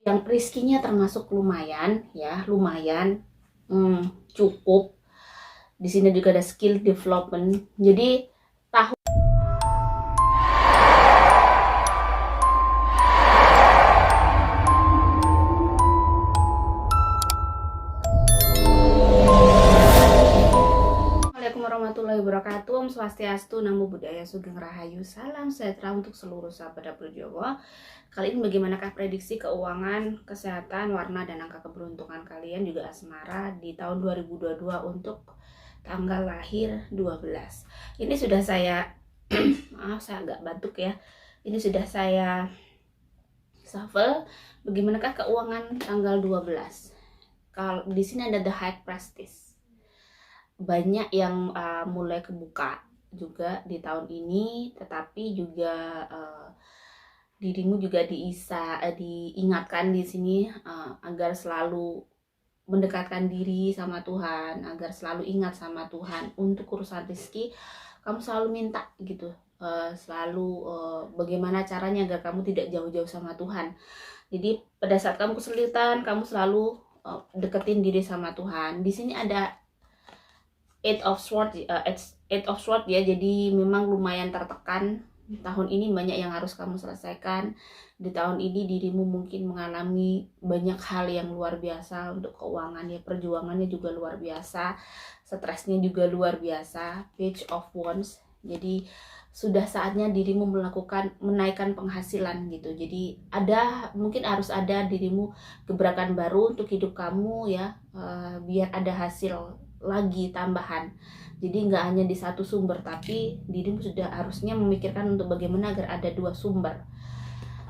yang rezekinya termasuk lumayan ya, lumayan cukup. Di sini juga ada skill development. Jadi tahun Assalamualaikum warahmatullahi wabarakatuh. Om Swastiastu, Namo Buddhaya, Sugeng Rahayu, salam sejahtera untuk seluruh sahabat dapur Jawa. Kali ini bagaimanakah prediksi keuangan, kesehatan, warna, dan angka keberuntungan kalian juga asmara di tahun 2022 untuk tanggal lahir 12. Ini sudah saya maaf saya agak batuk ya. Ini sudah saya shuffle bagaimanakah keuangan tanggal 12. Kalau di sini ada the high prestige. Banyak yang mulai kebuka juga di tahun ini, tetapi juga dirimu juga diingatkan di sini agar selalu mendekatkan diri sama Tuhan, agar selalu ingat sama Tuhan. Untuk urusan rezeki kamu selalu minta gitu, selalu bagaimana caranya agar kamu tidak jauh-jauh sama Tuhan. Jadi pada saat kamu kesulitan, kamu selalu deketin diri sama Tuhan. Di sini ada Eight of Swords ya, jadi memang lumayan tertekan. Tahun ini banyak yang harus kamu selesaikan. Di tahun ini dirimu mungkin mengalami banyak hal yang luar biasa untuk keuangan ya, perjuangannya juga luar biasa, stresnya juga luar biasa. Page of Wands, jadi sudah saatnya dirimu menaikkan penghasilan gitu. Jadi mungkin harus ada dirimu gebrakan baru untuk hidup kamu ya, biar ada hasil lagi tambahan. Jadi nggak hanya di satu sumber, tapi dirimu sudah harusnya memikirkan untuk bagaimana agar ada dua sumber.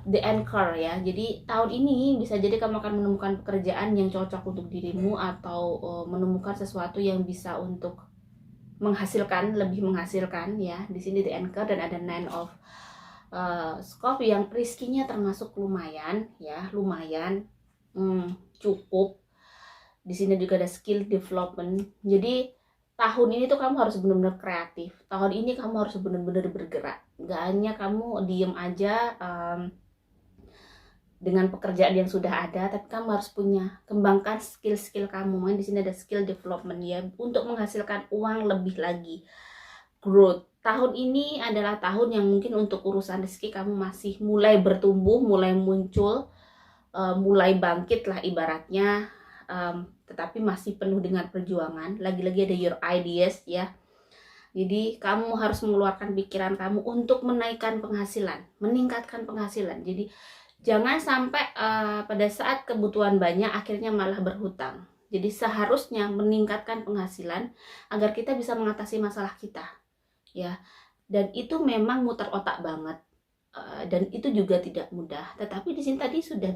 The anchor ya, jadi tahun ini bisa jadi kamu akan menemukan pekerjaan yang cocok untuk dirimu, atau menemukan sesuatu yang bisa untuk lebih menghasilkan ya. Di sini the anchor dan ada nine of scope yang rezekinya termasuk lumayan ya, lumayan cukup. Di sini juga ada skill development. Jadi tahun ini tuh kamu harus benar-benar kreatif. Tahun ini kamu harus benar-benar bergerak. Gak hanya kamu diem aja dengan pekerjaan yang sudah ada, tapi kamu harus kembangkan skill-skill kamu. Makanya di sini ada skill development ya, untuk menghasilkan uang lebih lagi. Growth. Tahun ini adalah tahun yang mungkin untuk urusan rezeki kamu masih mulai bertumbuh, mulai muncul, mulai bangkit lah ibaratnya. Tetapi masih penuh dengan perjuangan. Lagi-lagi ada your ideas ya. Jadi kamu harus mengeluarkan pikiran kamu untuk menaikkan penghasilan, meningkatkan penghasilan. Jadi jangan sampai pada saat kebutuhan banyak akhirnya malah berhutang. Jadi seharusnya meningkatkan penghasilan agar kita bisa mengatasi masalah kita ya. Dan itu memang muter otak banget. Dan itu juga tidak mudah. Tetapi di sini tadi sudah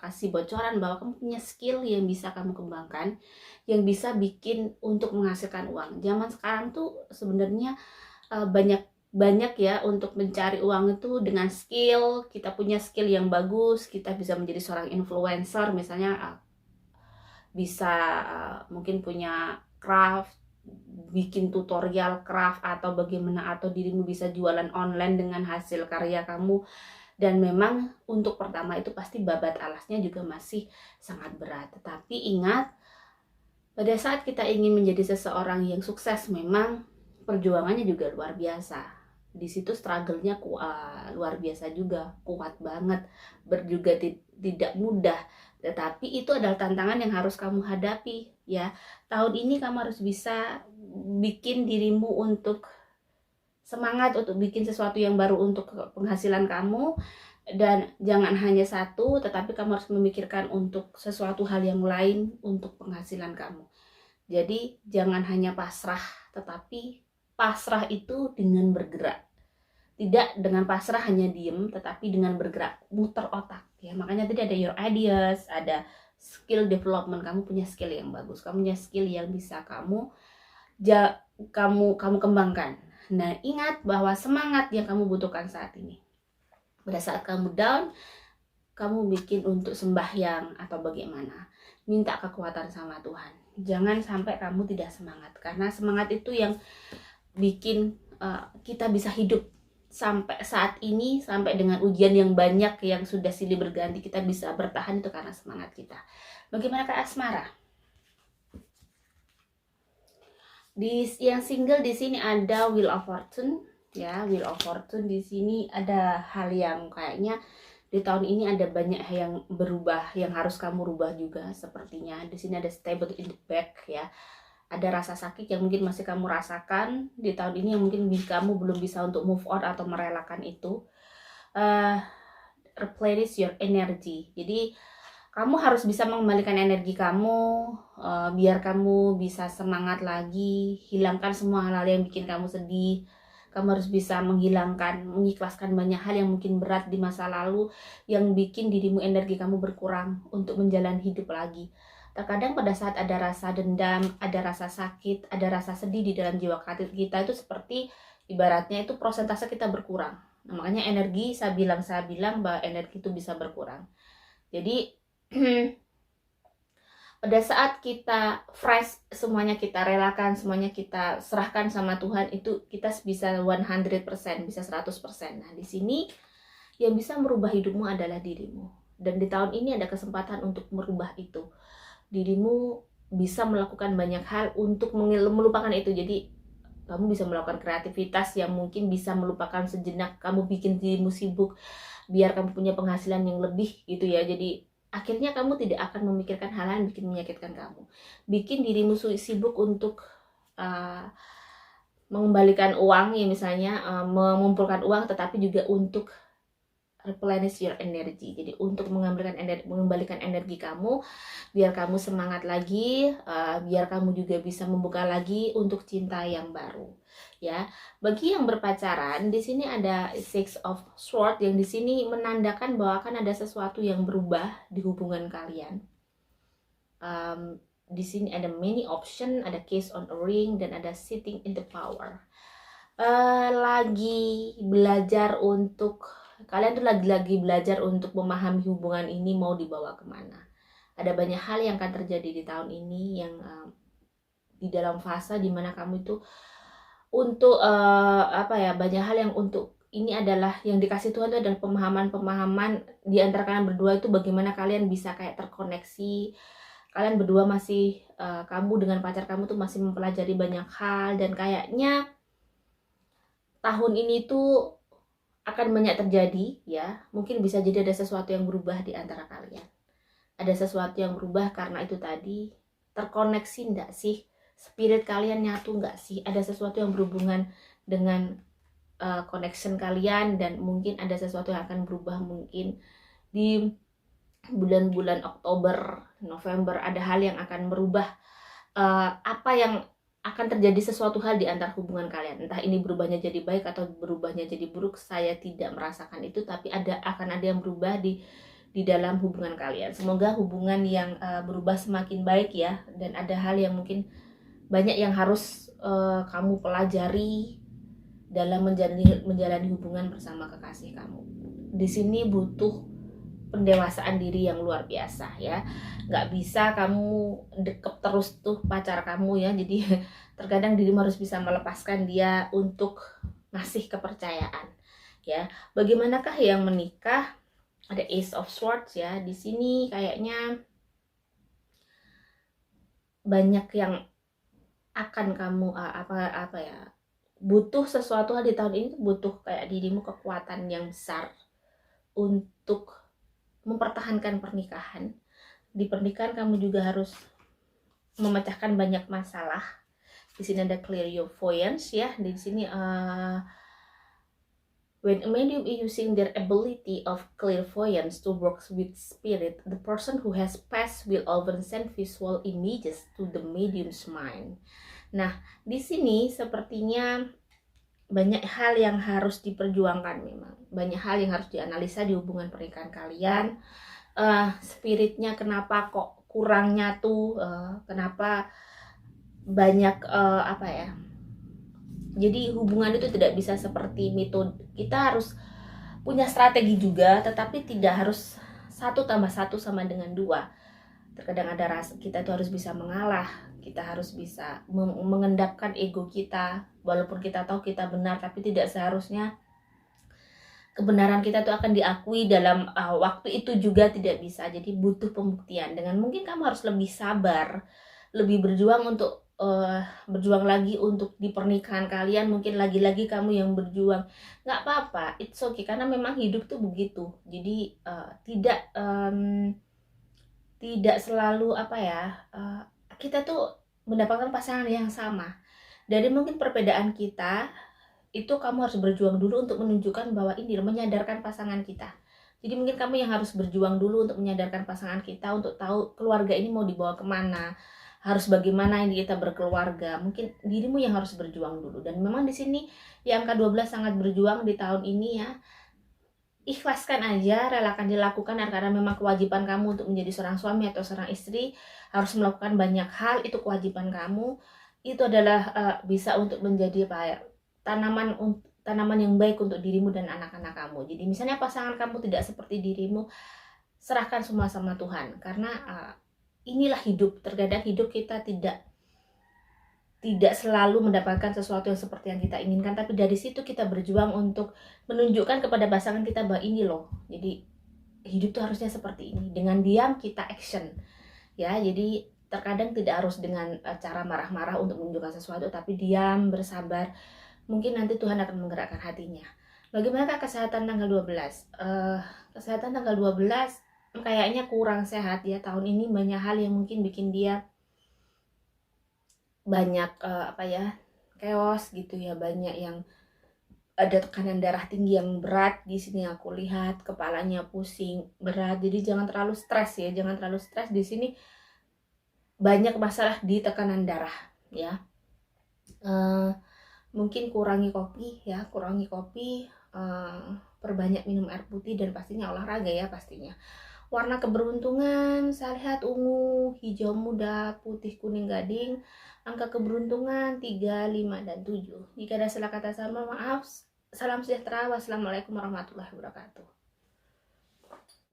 kasih bocoran bahwa kamu punya skill yang bisa kamu kembangkan, yang bisa bikin untuk menghasilkan uang. Zaman sekarang tuh sebenarnya banyak ya untuk mencari uang itu dengan skill. Kita punya skill yang bagus, kita bisa menjadi seorang influencer misalnya, bisa mungkin punya craft, bikin tutorial craft atau bagaimana, atau dirimu bisa jualan online dengan hasil karya kamu. Dan memang untuk pertama itu pasti babat alasnya juga masih sangat berat. Tetapi ingat, pada saat kita ingin menjadi seseorang yang sukses, memang perjuangannya juga luar biasa. Di situ struggle-nya luar biasa juga, kuat banget, juga tidak mudah. Tetapi itu adalah tantangan yang harus kamu hadapi ya. Tahun ini kamu harus bisa bikin dirimu untuk semangat untuk bikin sesuatu yang baru untuk penghasilan kamu. Dan jangan hanya satu, tetapi kamu harus memikirkan untuk sesuatu hal yang lain untuk penghasilan kamu. Jadi jangan hanya pasrah, tetapi pasrah itu dengan bergerak. Tidak dengan pasrah hanya diem, tetapi dengan bergerak, muter otak ya. Makanya tadi ada your ideas, ada skill development. Kamu punya skill yang bagus, kamu punya skill yang bisa kamu kembangkan. Nah, ingat bahwa semangat yang kamu butuhkan saat ini, pada saat kamu down, kamu bikin untuk sembahyang atau bagaimana, minta kekuatan sama Tuhan. Jangan sampai kamu tidak semangat, karena semangat itu yang bikin kita bisa hidup sampai saat ini, sampai dengan ujian yang banyak yang sudah silih berganti, kita bisa bertahan itu karena semangat kita. Bagaimana Kak Asmara? Di yang single di sini ada Wheel of Fortune ya, Wheel of Fortune di sini ada hal yang kayaknya di tahun ini ada banyak yang berubah, yang harus kamu rubah juga sepertinya. Di sini ada stable in the back ya. Ada rasa sakit yang mungkin masih kamu rasakan di tahun ini, yang mungkin kamu belum bisa untuk move on atau merelakan itu. Replenish your energy. Jadi kamu harus bisa mengembalikan energi kamu, biar kamu bisa semangat lagi, hilangkan semua hal-hal yang bikin kamu sedih. Kamu harus bisa mengikhlaskan banyak hal yang mungkin berat di masa lalu, yang bikin dirimu, energi kamu berkurang untuk menjalani hidup lagi. Terkadang pada saat ada rasa dendam, ada rasa sakit, ada rasa sedih di dalam jiwa kita, itu seperti ibaratnya itu prosentase kita berkurang. Nah, makanya energi, saya bilang bahwa energi itu bisa berkurang. Jadi pada saat kita fresh, semuanya kita relakan, semuanya kita serahkan sama Tuhan, itu kita bisa 100%, bisa 100%. Nah, di sini yang bisa merubah hidupmu adalah dirimu. Dan di tahun ini ada kesempatan untuk merubah itu. Dirimu bisa melakukan banyak hal untuk melupakan itu. Jadi kamu bisa melakukan kreativitas yang mungkin bisa melupakan sejenak, kamu bikin dirimu sibuk biar kamu punya penghasilan yang lebih gitu ya. Jadi akhirnya kamu tidak akan memikirkan hal yang bikin menyakitkan kamu. Bikin dirimu sibuk untuk mengembalikan uang ya, misalnya mengumpulkan uang, tetapi juga untuk replenish your energy. Jadi untuk mengembalikan energi kamu, biar kamu semangat lagi, biar kamu juga bisa membuka lagi untuk cinta yang baru. Ya, bagi yang berpacaran, di sini ada Six of Swords yang di sini menandakan bahwa akan ada sesuatu yang berubah di hubungan kalian. Di sini ada many option, ada case on a ring, dan ada sitting in the power. Lagi belajar untuk kalian tuh lagi belajar untuk memahami hubungan ini mau dibawa kemana. Ada banyak hal yang akan terjadi di tahun ini yang di dalam fase dimana kamu itu untuk banyak hal yang untuk ini adalah yang dikasih Tuhan itu adalah pemahaman di antara kalian berdua, itu bagaimana kalian bisa kayak terkoneksi. Kalian berdua masih kamu dengan pacar kamu tuh masih mempelajari banyak hal, dan kayaknya tahun ini tuh akan banyak terjadi ya. Mungkin bisa jadi ada sesuatu yang berubah di antara kalian. Ada sesuatu yang berubah karena itu tadi, terkoneksi enggak sih? Spirit kalian nyatu enggak sih? Ada sesuatu yang berhubungan dengan connection kalian, dan mungkin ada sesuatu yang akan berubah mungkin di bulan-bulan Oktober, November. Ada hal yang akan berubah, apa yang akan terjadi sesuatu hal di antara hubungan kalian. Entah ini berubahnya jadi baik atau berubahnya jadi buruk, saya tidak merasakan itu, tapi akan ada yang berubah di dalam hubungan kalian. Semoga hubungan yang berubah semakin baik ya, dan ada hal yang mungkin banyak yang harus kamu pelajari dalam menjalani hubungan bersama kekasih kamu. Di sini butuh pendewasaan diri yang luar biasa ya. Nggak bisa kamu deket terus tuh pacar kamu ya. Jadi terkadang dirimu harus bisa melepaskan dia untuk ngasih kepercayaan ya. Bagaimanakah yang menikah? Ada Ace of Swords ya. Di sini kayaknya banyak yang akan kamu butuh sesuatu hal di tahun ini, butuh kayak dirimu kekuatan yang besar untuk mempertahankan pernikahan. Di pernikahan kamu juga harus memecahkan banyak masalah. Di sini ada clairvoyance ya. Di sini when a medium is using their ability of clairvoyance to work with spirit, the person who has passed will often send visual images to the medium's mind. Nah, di sini sepertinya banyak hal yang harus diperjuangkan memang. Banyak hal yang harus dianalisa di hubungan pernikahan kalian. Spiritnya kenapa kok kurang nyatu, kenapa banyak jadi hubungan itu tidak bisa seperti metode. Kita harus punya strategi juga, tetapi tidak harus 1+1 sama dengan 2. Terkadang ada rasa kita itu harus bisa mengalah, kita harus bisa mengendapkan ego kita, walaupun kita tahu kita benar, tapi tidak seharusnya kebenaran kita tuh akan diakui dalam waktu itu juga tidak bisa. Jadi butuh pembuktian. Dengan mungkin kamu harus lebih sabar, lebih berjuang untuk berjuang lagi untuk di pernikahan kalian. Mungkin lagi-lagi kamu yang berjuang, nggak apa-apa, it's okay, karena memang hidup tuh begitu. Jadi tidak selalu apa ya, kita tuh mendapatkan pasangan yang sama. Dari mungkin perbedaan kita itu, kamu harus berjuang dulu untuk menunjukkan bahwa ini menyadarkan pasangan kita. Jadi mungkin kamu yang harus berjuang dulu untuk menyadarkan pasangan kita, untuk tahu keluarga ini mau dibawa kemana, harus bagaimana ini kita berkeluarga. Mungkin dirimu yang harus berjuang dulu. Dan memang di sini yang angka 12 sangat berjuang di tahun ini ya. Ikhlaskan aja, relakan dilakukan, karena memang kewajiban kamu untuk menjadi seorang suami atau seorang istri, harus melakukan banyak hal, itu kewajiban kamu. Itu adalah bisa untuk menjadi apa ya, tanaman yang baik untuk dirimu dan anak-anak kamu. Jadi misalnya pasangan kamu tidak seperti dirimu, serahkan semua sama Tuhan, karena inilah hidup. Terkadang hidup kita tidak selalu mendapatkan sesuatu yang seperti yang kita inginkan, tapi dari situ kita berjuang untuk menunjukkan kepada pasangan kita bahwa ini loh, jadi hidup tuh harusnya seperti ini. Dengan diam kita action ya. Jadi terkadang tidak harus dengan cara marah-marah untuk menunjukkan sesuatu, tapi diam, bersabar. Mungkin nanti Tuhan akan menggerakkan hatinya. Bagaimana kesehatan tanggal 12? Kesehatan tanggal 12 kayaknya kurang sehat ya tahun ini. Banyak hal yang mungkin bikin dia banyak chaos gitu ya. Banyak yang ada tekanan darah tinggi yang berat di sini, aku lihat kepalanya pusing, berat. Jadi jangan terlalu stres ya, jangan terlalu stres di sini. Banyak masalah di tekanan darah ya. Mungkin kurangi kopi ya, perbanyak minum air putih, dan pastinya olahraga ya pastinya. Warna keberuntungan saya lihat ungu, hijau muda, putih, kuning, gading. Angka keberuntungan 3, 5, dan 7. Jika ada salah kata, saya mohon maaf. Salam sejahtera. Wassalamualaikum warahmatullahi wabarakatuh.